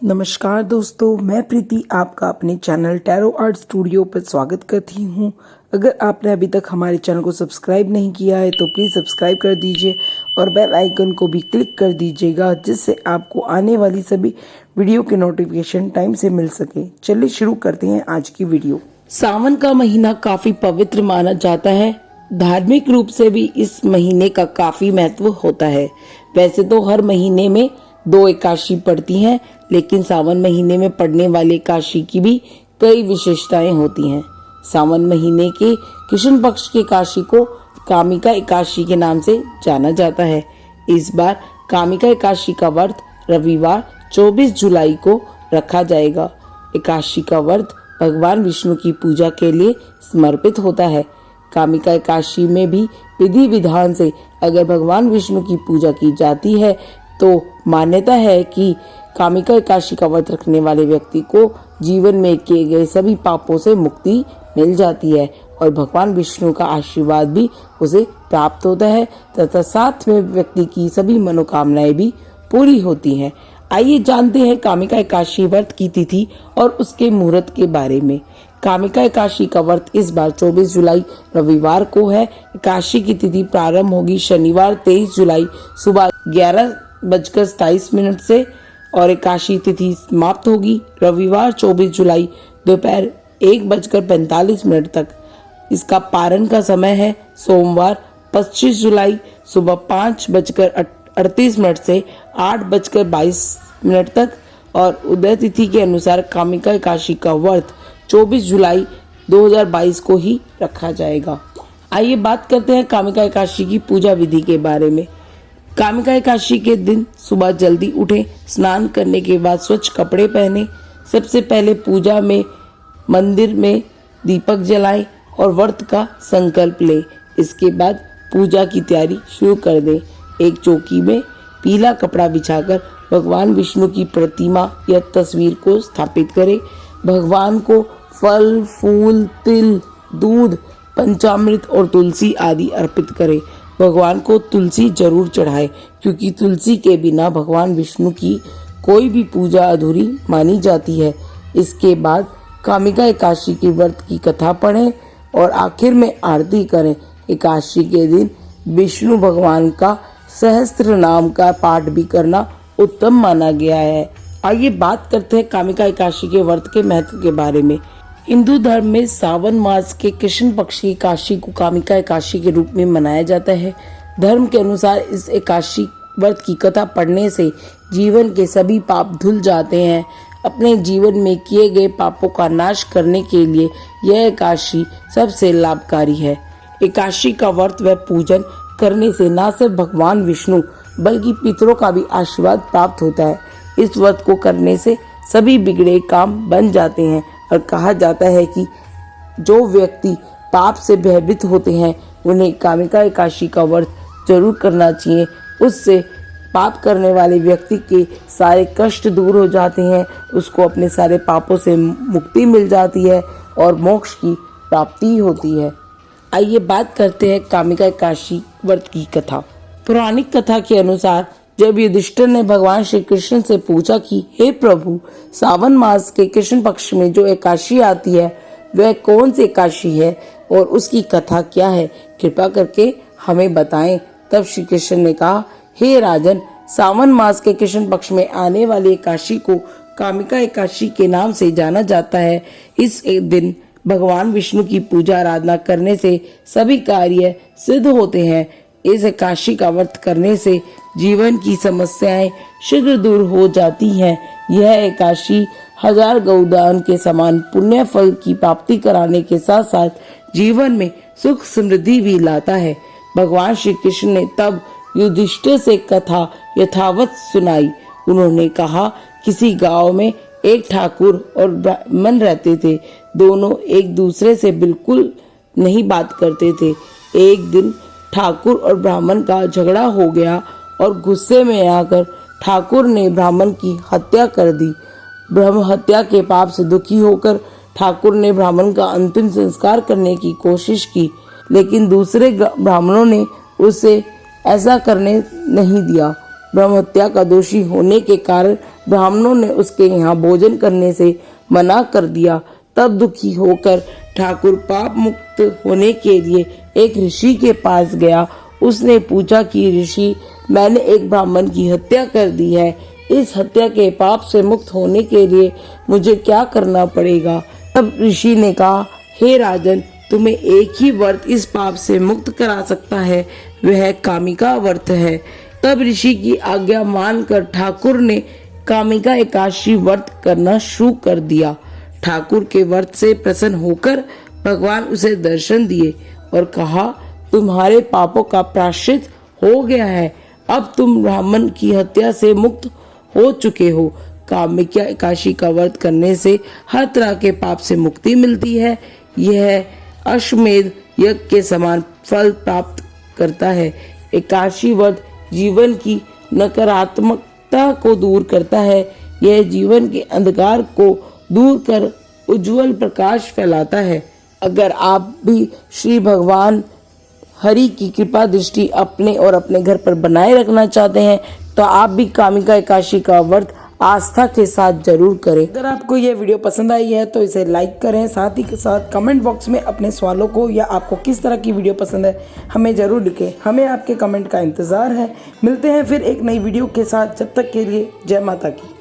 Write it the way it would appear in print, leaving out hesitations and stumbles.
नमस्कार दोस्तों, मैं प्रीति आपका अपने चैनल टैरो आर्ट स्टूडियो पर स्वागत करती हूं। अगर आपने अभी तक हमारे चैनल को सब्सक्राइब नहीं किया है तो प्लीज़ सब्सक्राइब कर दीजिए और बेल आइकन को भी क्लिक कर दीजिएगा, जिससे आपको आने वाली सभी वीडियो के नोटिफिकेशन टाइम से मिल सके। चलिए शुरू करते हैं आज की वीडियो। सावन का महीना काफ़ी पवित्र माना जाता है। धार्मिक रूप से भी इस महीने का काफ़ी महत्व होता है। वैसे तो हर महीने में 2 एकादशी पड़ती हैं, लेकिन सावन महीने में पड़ने वाली एकादशी की भी कई विशेषताएं होती हैं। सावन महीने के कृष्ण पक्ष की एकादशी को कामिका एकादशी के नाम से जाना जाता है। इस बार कामिका एकादशी का व्रत रविवार 24 जुलाई को रखा जाएगा। एकादशी का व्रत भगवान विष्णु की पूजा के लिए समर्पित होता है। कामिका एकादशी में भी विधि विधान से अगर भगवान विष्णु की पूजा की जाती है तो मान्यता है कि कामिका एकादशी का व्रत रखने वाले व्यक्ति को जीवन में किए गए सभी पापों से मुक्ति मिल जाती है और भगवान विष्णु का आशीर्वाद भी उसे प्राप्त होता है तथा साथ में व्यक्ति की सभी मनोकामनाएं भी पूरी होती हैं। आइए जानते हैं कामिका एकादशी व्रत की तिथि और उसके मुहूर्त के बारे में। कामिका एकादशी का व्रत इस बार 24 जुलाई रविवार को है। एकादशी की तिथि प्रारंभ होगी शनिवार 23 जुलाई सुबह 11:27 से और एकादशी तिथि समाप्त होगी रविवार 24 जुलाई दोपहर 1:45 तक। इसका पारण का समय है सोमवार 25 जुलाई सुबह 5:38 से 8:22 तक और उदय तिथि के अनुसार कामिका एकादशी का व्रत 24 जुलाई 2022 को ही रखा जाएगा। आइए बात करते हैं कामिका एकादशी की पूजा विधि के बारे में। कामिका एकादशी के दिन सुबह जल्दी उठें, स्नान करने के बाद स्वच्छ कपड़े पहने। सबसे पहले पूजा में मंदिर में दीपक जलाएं और व्रत का संकल्प लें। इसके बाद पूजा की तैयारी शुरू कर दें। एक चौकी में पीला कपड़ा बिछाकर भगवान विष्णु की प्रतिमा या तस्वीर को स्थापित करें। भगवान को फल, फूल, तिल, दूध, पंचामृत और तुलसी आदि अर्पित करें। भगवान को तुलसी जरूर चढ़ाए, क्योंकि तुलसी के बिना भगवान विष्णु की कोई भी पूजा अधूरी मानी जाती है। इसके बाद कामिका एकादशी के व्रत की कथा पढ़ें और आखिर में आरती करें। एकादशी के दिन विष्णु भगवान का सहस्त्र नाम का पाठ भी करना उत्तम माना गया है। आइए बात करते हैं कामिका एकादशी के व्रत के महत्व के बारे में। हिंदू धर्म में सावन मास के कृष्ण पक्ष की एकादशी को कामिका एकादशी के रूप में मनाया जाता है। धर्म के अनुसार इस एकादशी व्रत की कथा पढ़ने से जीवन के सभी पाप धुल जाते हैं। अपने जीवन में किए गए पापों का नाश करने के लिए यह एकादशी सबसे लाभकारी है। एकादशी का व्रत व पूजन करने से न सिर्फ भगवान विष्णु बल्कि पितरों का भी आशीर्वाद प्राप्त होता है। इस व्रत को करने से सभी बिगड़े काम बन जाते हैं और कहा जाता है कि जो व्यक्ति पाप से भयभीत होते हैं उन्हें कामिका एकादशी का व्रत जरूर करना चाहिए। उससे पाप करने वाले व्यक्ति के सारे कष्ट दूर हो जाते हैं, उसको अपने सारे पापों से मुक्ति मिल जाती है और मोक्ष की प्राप्ति होती है। आइए बात करते हैं कामिका एकादशी व्रत की कथा। पौराणिक कथा के अनुसार जब युधिष्ठिर ने भगवान श्री कृष्ण से पूछा कि हे प्रभु, सावन मास के कृष्ण पक्ष में जो एकादशी आती है वह कौन सी एकादशी है और उसकी कथा क्या है, कृपा करके हमें बताएं। तब श्री कृष्ण ने कहा, हे राजन, सावन मास के कृष्ण पक्ष में आने वाली एकादशी को कामिका एकादशी के नाम से जाना जाता है। इस दिन भगवान विष्णु की पूजा आराधना करने से सभी कार्य सिद्ध होते हैं। इस एकादशी का व्रत करने से जीवन की समस्याएं शीघ्र दूर हो जाती हैं। यह एकादशी 1000 गौदान के समान पुण्य फल की प्राप्ति कराने के साथ साथ जीवन में सुख समृद्धि भी लाता है। भगवान श्री कृष्ण ने तब युधिष्ठिर से कथा यथावत सुनाई। उन्होंने कहा, किसी गांव में एक ठाकुर और ब्राह्मण रहते थे। दोनों एक दूसरे से बिल्कुल नहीं बात करते थे। एक दिन ठाकुर और ब्राह्मण का झगड़ा हो गया और गुस्से में आकर ठाकुर ने ब्राह्मण की हत्या कर दी। ब्रह्म हत्या के पाप से दुखी होकर ठाकुर ने ब्राह्मण का अंतिम संस्कार करने की कोशिश की, लेकिन दूसरे ब्राह्मणों ने उसे ऐसा करने नहीं दिया। ब्रह्म हत्या का दोषी होने के कारण ब्राह्मणों ने उसके यहाँ भोजन करने से मना कर दिया। तब दुखी होकर ठाकुर पाप मुक्त होने के लिए एक ऋषि के पास गया। उसने पूछा कि ऋषि, मैंने एक ब्राह्मण की हत्या कर दी है, इस हत्या के पाप से मुक्त होने के लिए मुझे क्या करना पड़ेगा? तब ऋषि ने कहा, हे राजन, तुम्हें एक ही व्रत इस पाप से मुक्त करा सकता है, वह कामिका व्रत है। तब ऋषि की आज्ञा मानकर ठाकुर ने कामिका एकादशी व्रत करना शुरू कर दिया। ठाकुर के व्रत से प्रसन्न होकर भगवान उसे दर्शन दिए और कहा, तुम्हारे पापों का प्रायश्चित हो गया है, अब तुम ब्राह्मण की हत्या से मुक्त हो चुके हो। कामिका एकादशी का व्रत करने से हर तरह के पाप से मुक्ति मिलती है। यह अश्वमेध यज्ञ के समान फल प्राप्त करता है। एकादशी व्रत जीवन की नकारात्मकता को दूर करता है। यह जीवन के अंधकार को दूर कर उज्जवल प्रकाश फैलाता है। अगर आप भी श्री भगवान हरि की कृपा दृष्टि अपने और अपने घर पर बनाए रखना चाहते हैं तो आप भी कामिका एकादशी का व्रत आस्था के साथ जरूर करें। अगर आपको यह वीडियो पसंद आई है तो इसे लाइक करें, साथ ही के साथ कमेंट बॉक्स में अपने सवालों को या आपको किस तरह की वीडियो पसंद है हमें जरूर लिखें। हमें आपके कमेंट का इंतज़ार है। मिलते हैं फिर एक नई वीडियो के साथ, जब तक के लिए जय माता की।